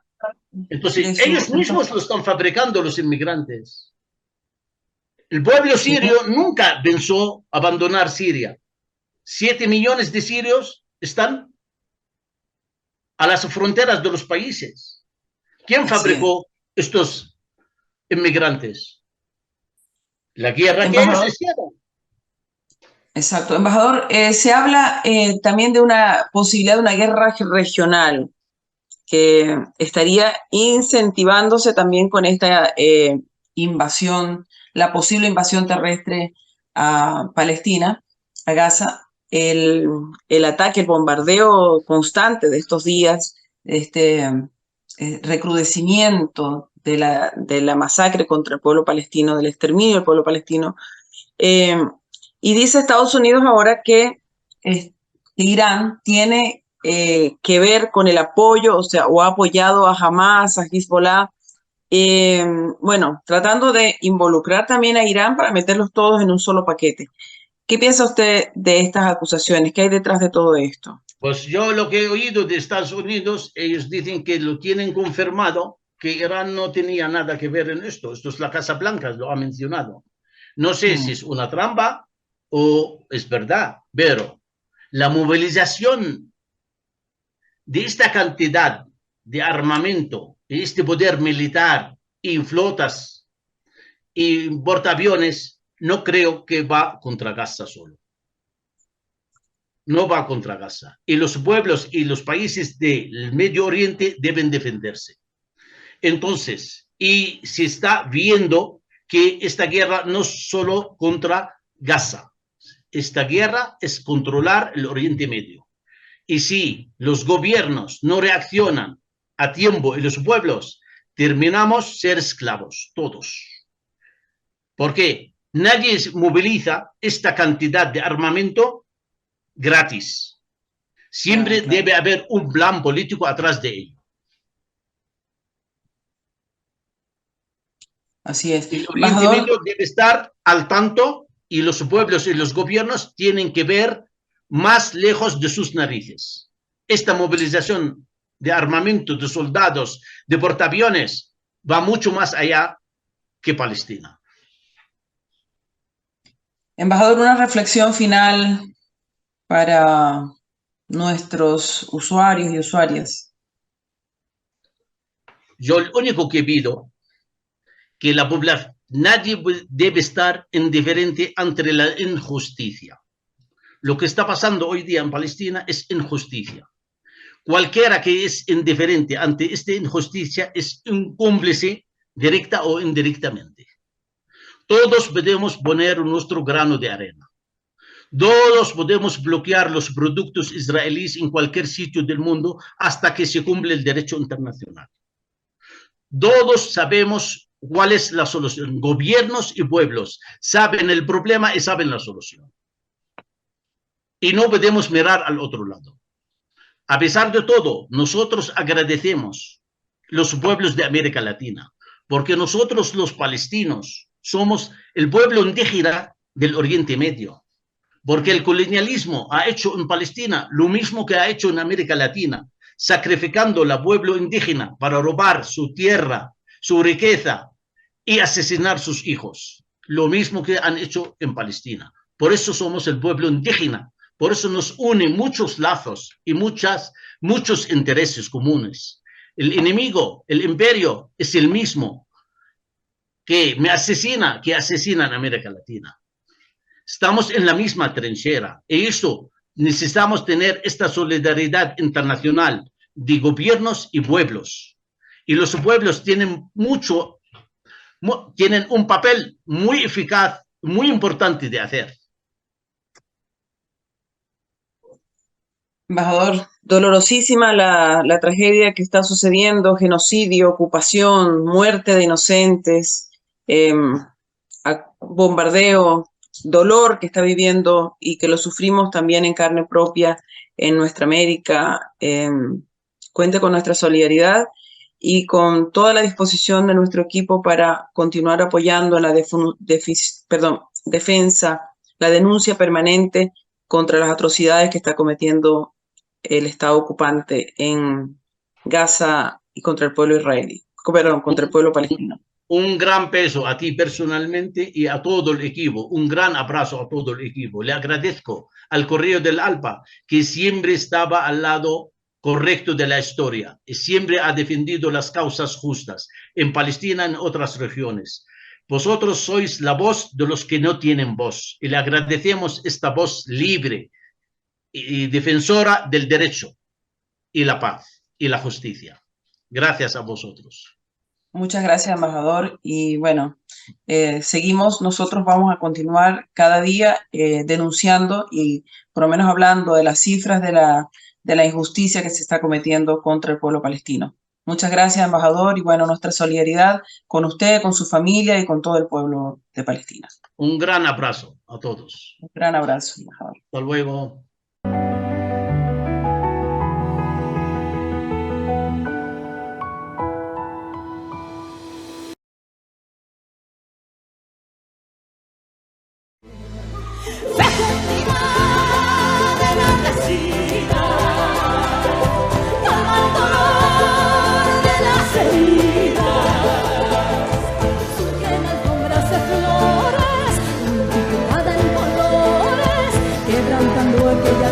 Entonces, ellos mismos lo están fabricando los inmigrantes. El pueblo sirio nunca pensó abandonar Siria. 7 millones de sirios están a las fronteras de los países. ¿Quién fabricó estos inmigrantes? La guerra que ellos hicieron. Exacto. Embajador, se habla también de una posibilidad de una guerra regional. que estaría incentivándose también con esta invasión, la posible invasión terrestre a Palestina, a Gaza, el ataque, el bombardeo constante de estos días, este recrudecimiento de la masacre contra el pueblo palestino, del exterminio del pueblo palestino. Y dice Estados Unidos ahora que Irán tiene que ver con el apoyo, o sea, o ha apoyado a Hamas, a Hezbollah, bueno, tratando de involucrar también a Irán para meterlos todos en un solo paquete. ¿Qué piensa usted de estas acusaciones? ¿Qué hay detrás de todo esto? Pues yo lo que he oído de Estados Unidos, ellos dicen que lo tienen confirmado, que Irán no tenía nada que ver en esto. Esto es la Casa Blanca, lo ha mencionado. No sé si es una trampa o es verdad, pero la movilización de esta cantidad de armamento, de este poder militar y flotas y portaaviones, no creo que va contra Gaza solo. No va contra Gaza. Y los pueblos y los países del Medio Oriente deben defenderse. Entonces, y se está viendo que esta guerra no es solo contra Gaza. Esta guerra es controlar el Oriente Medio. Y si los gobiernos no reaccionan a tiempo y los pueblos, terminamos ser esclavos, todos. ¿Por qué? Nadie moviliza esta cantidad de armamento gratis. Siempre claro. debe haber un plan político atrás de ello. Así es. El Oriente Embajador, Medio debe estar al tanto y los pueblos y los gobiernos tienen que ver más lejos de sus narices. Esta movilización de armamento, de soldados, de portaaviones, va mucho más allá que Palestina. embajador, una reflexión final para nuestros usuarios y usuarias. Yo lo único que pido que la población, nadie debe estar indiferente ante la injusticia. Lo que está pasando hoy día en Palestina es injusticia. Cualquiera que es indiferente ante esta injusticia es un cómplice directa o indirectamente. Todos podemos poner nuestro grano de arena. Todos podemos bloquear los productos israelíes en cualquier sitio del mundo hasta que se cumpla el derecho internacional. Todos sabemos cuál es la solución. Gobiernos y pueblos saben el problema y saben la solución. Y no podemos mirar al otro lado. A pesar de todo, nosotros agradecemos los pueblos de América Latina, porque nosotros los palestinos somos el pueblo indígena del Oriente Medio, porque el colonialismo ha hecho en Palestina lo mismo que ha hecho en América Latina, sacrificando al pueblo indígena para robar su tierra, su riqueza y asesinar a sus hijos, lo mismo que han hecho en Palestina. Por eso somos el pueblo indígena. Por eso nos unen muchos lazos y muchos intereses comunes. El enemigo, el imperio, es el mismo que me asesina, que asesina en América Latina. Estamos en la misma trinchera. Y eso necesitamos tener esta solidaridad internacional de gobiernos y pueblos. Y los pueblos tienen un papel muy eficaz, muy importante de hacer. Embajador, dolorosísima la tragedia que está sucediendo, genocidio, ocupación, muerte de inocentes, bombardeo, dolor que está viviendo y que lo sufrimos también en carne propia en nuestra América. Cuente con nuestra solidaridad y con toda la disposición de nuestro equipo para continuar apoyando la defensa, la denuncia permanente contra las atrocidades que está cometiendo el Estado ocupante en Gaza y contra el pueblo israelí, perdón, contra el pueblo palestino. Un gran peso a ti personalmente y a todo el equipo. Un gran abrazo a todo el equipo. Le agradezco al Correo del Alpa, que siempre estaba al lado correcto de la historia y siempre ha defendido las causas justas en Palestina y en otras regiones. Vosotros sois la voz de los que no tienen voz y le agradecemos esta voz libre y defensora del derecho y la paz y la justicia. Gracias a vosotros. Muchas gracias, embajador. Y bueno, seguimos, nosotros vamos a continuar cada día denunciando y por lo menos hablando de las cifras de la injusticia que se está cometiendo contra el pueblo palestino. Muchas gracias, embajador, y bueno, nuestra solidaridad con usted, con su familia y con todo el pueblo de Palestina. Un gran abrazo a todos. Un gran abrazo, embajador. Hasta luego.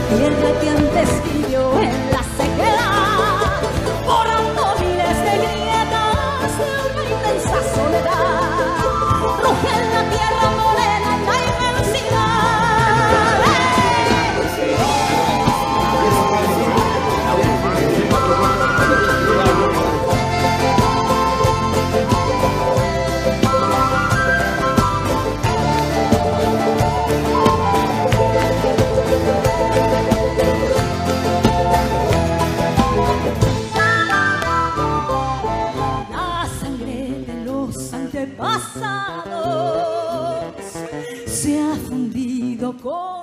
Tierra que antes vivió en la sequedad, borrando miles de grietas de una inmensa soledad. Ruge en la tierra morena en la inmensidad. Pasados se ha fundido con